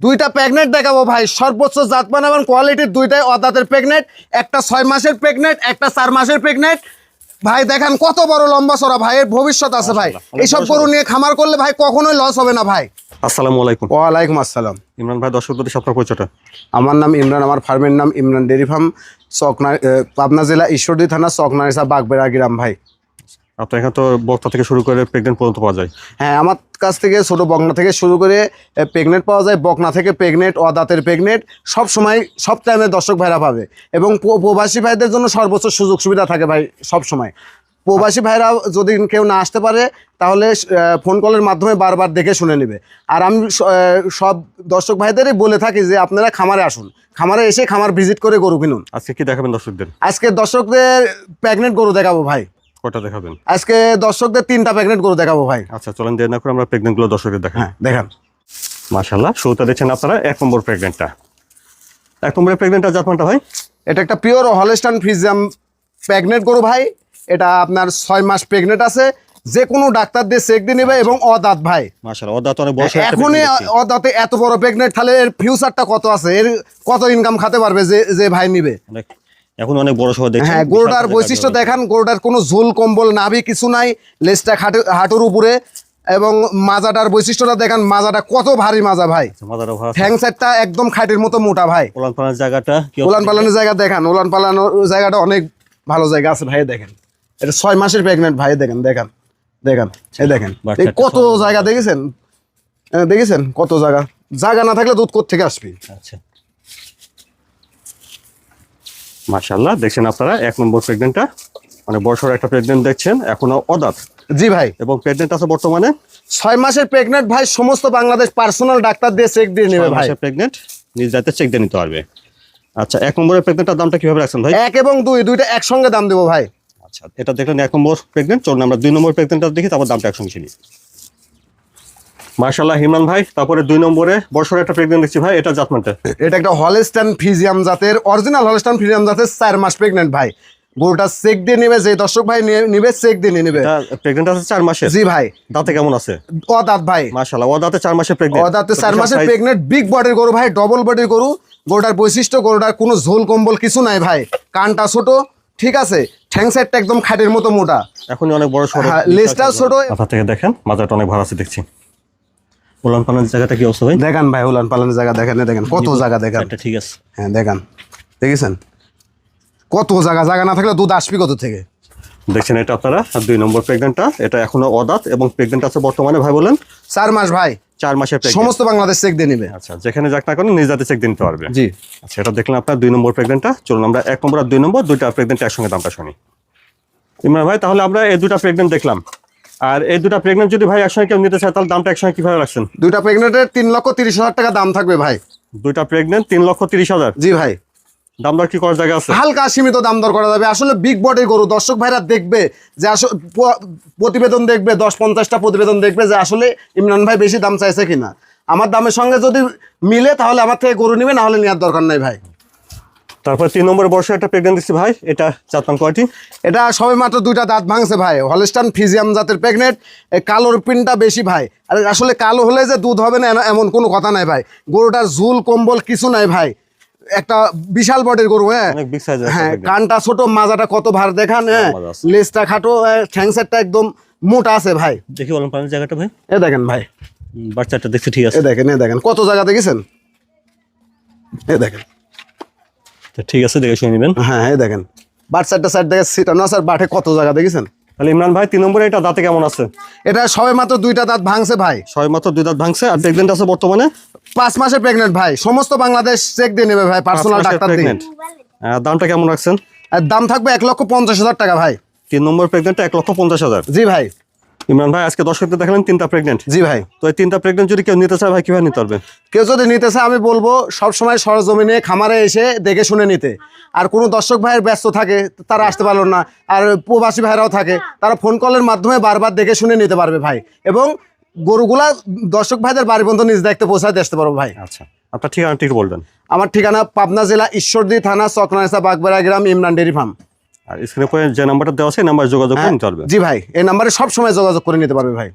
দুইটা প্রেগনেন্ট দেখাবো ভাই, সর্বোচ্চ জাতমান এবং কোয়ালিটির দুইটাই অদাঁতের প্রেগনেন্ট। একটা 6 মাসের প্রেগনেন্ট, একটা 4 মাসের প্রেগনেন্ট। ভাই দেখেন কত বড় লম্বা চড়া ভাই, এর ভবিষ্যৎ আছে ভাই। এইসব গরু নিয়ে খামার করলে ভাই কখনোই লস হবে না ভাই। আসসালামু আলাইকুম। ওয়ালাইকুম আসসালাম। ইমরান ভাই, দর্শকদের আপনার পরিচয়টা? আমার নাম ইমরান, আমার ফার্মের নাম ইমরান ডেয়ারি ফার্ম, পাবনা জেলা ঈশ্বরদী থানা চকনারিসা বাগবেড়া গ্রাম ভাই। আপনার এখানে তো বক্তা থেকে শুরু করে প্রেগনেন্ট পর্যন্ত পাওয়া যায়। হ্যাঁ, আমার কাছ থেকে ছোট বকনা থেকে শুরু করে প্রেগনেন্ট পাওয়া যায়, বকনা থেকে প্রেগনেন্ট, অদাঁতের প্রেগনেন্ট, সব সময় সব টাইমে দর্শক ভাইরা পাবে। এবং প্রবাসী ভাইদের জন্য সর্বোচ্চ সুযোগ সুবিধা থাকে ভাই সব সময়। প্রবাসী ভাইরা যদি কেউ না আসতে পারে তাহলে ফোন কলের মাধ্যমে বারবার দেখে শুনে নেবে। আর আমি সব দর্শক ভাইদেরই বলে থাকি যে আপনারা খামারে আসুন, খামারে এসে খামার ভিজিট করে গরু কিনুন। আজকে কি দেখাবেন দর্শকদের? আজকে দর্শকদের প্রেগনেন্ট গরু দেখাবো ভাই। কটা দেখাবেন? আজকে দর্শকদের 3টা প্রেগনেন্ট গরু দেখাবো ভাই। আচ্ছা, চলেন দেরি না করে আমরা প্রেগনেন্ট গুলো দর্শকদের দেখাই। হ্যাঁ দেখান। মাশাআল্লাহ, শুরুতে দেখছেন আপনারা 1 নম্বর প্রেগনেন্টটা। 1 নম্বরের প্রেগনেন্টটা জাতমানটা ভাই? এটা একটা পিওর হলস্টাইন ফ্রিজিয়ান প্রেগনেন্ট গরু ভাই। এটা আপনার 6 মাস প্রেগনেন্ট আছে, যে কোনো ডাক্তার দিয়ে চেক দিয়ে নেবে এবং অদাঁত ভাই। মাশাআল্লাহ, অদাঁত অনেক বড়। এখনই অদাঁতে এত বড় প্রেগনেন্ট, তাহলে এর ফিউচারটা কত আছে, এর কত ইনকাম খাতে পারবে যে ভাই নিবে। এখন অনেক বড় সহ দেখছেন। হ্যাঁ, গরুটার বৈশিষ্ট্য দেখান, গরুটার কোনো ঝোল কম্বল নাভি কিছু নাই, লেজটা হাঁটুর উপরে। এবং মাজাটার বৈশিষ্ট্যটা দেখান, মাজাটা কত ভারী মাজা ভাই। ঠ্যাং সাইডটা একদম খাটের মতো মোটা ভাই। ওলান পালানোর জায়গাটা, ওলান পালানোর জায়গা দেখান, ওলান পালানোর জায়গাটা অনেক ভালো জায়গা আছে ভাই। দেখেন এটা 6 মাসের প্রেগনেন্ট ভাই। দেখেন দেখেন দেখেন, এই দেখেন কত জায়গা দেখেছেন, দেখেছেন কত জায়গা। জায়গা না থাকলে দুধ কোত্থেকে আসবে। আচ্ছা, মাশাআল্লাহ, দেখছেন আপনারা 1 নম্বর প্রেগনেন্টটা, মানে বড়সড় একটা প্রেগনেন্ট দেখছেন, এখনো অদাঁত। জি ভাই। এবং প্রেগনেন্ট আছে বর্তমানে 6 মাসের প্রেগনেন্ট ভাই, সমস্ত বাংলাদেশ পার্সোনাল ডাক্তার দিয়ে চেক দিয়ে নেবে ভাই। প্রেগনেন্ট নিজ দায়িত্বে চেক দিয়ে নিতে পারবে। আচ্ছা, 1 নম্বরের প্রেগনেন্টটার দামটা কিভাবে রাখছেন ভাই? 1 এবং 2 দুইটা একসঙ্গে দাম দেবো ভাই। আচ্ছা, এটা দেখলেন 1 নম্বর প্রেগনেন্ট। চলুন আমরা 2 নম্বর প্রেগনেন্টটা দেখি, তারপর দামটা একসঙ্গে শুনি। মাশাআল্লাহ ইমরান ভাই, তারপরে 2 নম্বরে বড়সড় একটা প্রেগনেন্ট দেখছি ভাই, এটা জাতমানটা? এটা একটা হলস্টাইন ফ্রিজিয়াম জাতের, অরিজিনাল হলস্টাইন ফ্রিজিয়াম জাতের 4 মাস প্রেগনেন্ট ভাই। গরুটা চেক দিয়ে নেবে, যে দর্শক ভাই নিবে চেক দিয়ে নেবে। এটা প্রেগনেন্ট আছে 4 মাসের? জি ভাই। দাঁতে কেমন আছে? অদাঁত ভাই। মাশাআল্লাহ, অদাঁতে 4 মাসের প্রেগনেন্ট। অদাঁতে 4 মাসের প্রেগনেন্ট, বিগ বডির গরু ভাই, ডবল বডির গরু। গরুটার বৈশিষ্ট্য, গরুটার কোনো ঝোল কম্বল কিছু নাই ভাই। কানটা ছোট, ঠিক আছে, ঠ্যাং সাইডটা একদম খাটের মতো মোটা, এখনই অনেক বড় সড়ো, লেজটাও ছোট। মাথা থেকে দেখেন মাথাটা অনেক ভালো আছে দেখছি। ওলান পালানোর জায়গাটা কি অবস্থা ভাই? দেখান ভাই, ওলান পালানোর জায়গা দেখেন, দেখেন কত জায়গা দেখান। এটা ঠিক আছে। হ্যাঁ দেখান, দেখেছেন কত জায়গা। জায়গা না থাকলে দুধ আসবে কত থেকে। দেখছেন এটা আপনারা 2 নম্বর প্রেগনেন্টটা, এটা এখনো অদাঁত এবং প্রেগনেন্ট আছে বর্তমানে ভাই বলেন 4 মাস ভাই। 4 মাসের প্রেগনেন্ট, সমস্ত বাংলাদেশ চেক দিয়ে নেবে। আচ্ছা, যেখানে যাক না করেন নিজ হাতে চেক দিতে পারবে। জি। আচ্ছা, এটা দেখলেন আপনার 2 নম্বর প্রেগনেন্টটা। চলুন আমরা 1 নম্বর আর 2 নম্বর দুইটা প্রেগনেন্ট একসঙ্গে দামটা শুনি। ইমরান ভাই, তাহলে আমরা এই দুটা প্রেগনেন্ট দেখলাম, আর এই দুটা প্রেগনেন্ট যদি ভাই একসঙ্গে কেউ নিতে চায় তাহলে দামটা একসঙ্গে কিভাবে রাখছেন? দুইটা প্রেগনেন্টের 3,30,000 টাকা দাম থাকবে ভাই। দুইটা প্রেগনেন্ট 3,30,000? জি ভাই। দাম দর কি করার জায়গা আছে? হালকা সীমিত দাম দর করা যাবে। আসলে বিগ বডির গরু, দর্শক ভাইরা দেখবে যে আসলে প্রতিবেদন দেখবে, 10-50টা প্রতিবেদন দেখবে যে আসলে ইমরান ভাই বেশি দাম চাইছে কিনা। আমার দামের সঙ্গে যদি মিলে তাহলে আমার থেকে গরু নিবে, না হলে নেওয়ার দরকার নাই ভাই। তারপর 3 নম্বরে বর্ষে একটা প্রেগনেন্ট দিচ্ছি ভাই, এটা জাতমান কয়টি? এটা সবে মাত্র 2টা দাঁত ভাঙছে ভাই, হলস্টাইন ফ্রিজিয়াম জাতের প্রেগনেন্ট। কালোর পিনটা বেশি ভাই। আর আসলে কালো হলে যে দুধ হবে না এমন কোনো কথা নাই ভাই। গরুটার ঝুল কম্বল কিছু নাই ভাই, একটা বিশাল বডির গরু। হ্যাঁ, অনেক বিগ সাইজের। হ্যাঁ, কানটা ছোট, মাজাটা কত ভার দেখান। হ্যাঁ, লেজটা খাটো, ঠ্যাং সাইডটা একদম মোটা আছে ভাই। দেখি ওলান পালানোর জায়গাটা ভাই। এ দেখেন ভাই, বাচ্চাটা দেখছি ঠিক আছে। এ দেখেন, এ দেখেন কত জায়গা দেখেছেন। এ দেখেন, ঠিক আছে, দেখে শুনে নেবেন। হ্যাঁ এই দেখেন বাচ্চাটা সাইড দেখে সিটানো আছে, আর বাটে কত জায়গা দেখেছেন। তাহলে ইমরান ভাই 3 নম্বরে এটা দাঁতে কেমন আছে? এটা সবে মাত্র 2টা দাঁত ভাঙছে ভাই। সবে মাত্র 2 দাঁত ভাঙছে, আর প্রেগনেন্ট আছে বর্তমানে 5 মাসের প্রেগনেন্ট ভাই। সমস্ত বাংলাদেশ চেক দিয়ে নেবে ভাই, পার্সোনাল ডাক্তার দিয়ে। দামটা কেমন রাখছেন? আর দাম থাকবে 1,50,000 টাকা ভাই। 3 নম্বর প্রেগনেন্ট 1,50,000? জি ভাই। ইমরান ভাই, আজকে দর্শকদের দেখালেন 3টা প্রেগনেন্ট। জি ভাই। তো এই 3টা প্রেগনেন্ট যদি কেউ নিতে চায় ভাই কিভাবে নিতে পারবে? কেউ যদি নিতে চায় আমি বলবো সবসময় সরজমিনে খামারে এসে দেখে শুনে নিতে। আর কোনো দর্শক ভাইয়ের ব্যস্ত থাকে, তারা আসতে পারলো না, আর প্রবাসী ভাইরাও থাকে, তারা ফোন কলের মাধ্যমে বারবার দেখে শুনে নিতে পারবে ভাই। এবং গরুগুলা দর্শক ভাইদের বাড়ি পর্যন্ত নিজ দায়িত্বে পৌঁছায় আসতে পারবো ভাই। আচ্ছা, আপনার ঠিকানাটা একটু বলবেন। আমার ঠিকানা পাবনা জেলা ঈশ্বরদী থানা চকনারিসা বাগবেড়া গ্রাম, ইমরান ডেয়ারি ফার্ম। আর স্ক্রিনে যে নাম্বারটা দেওয়া আছে এই নাম্বারে যোগাযোগ করে নিতে পারবে। জি ভাই, এই নাম্বারে সব সময় যোগাযোগ করে নিতে পারবে ভাই।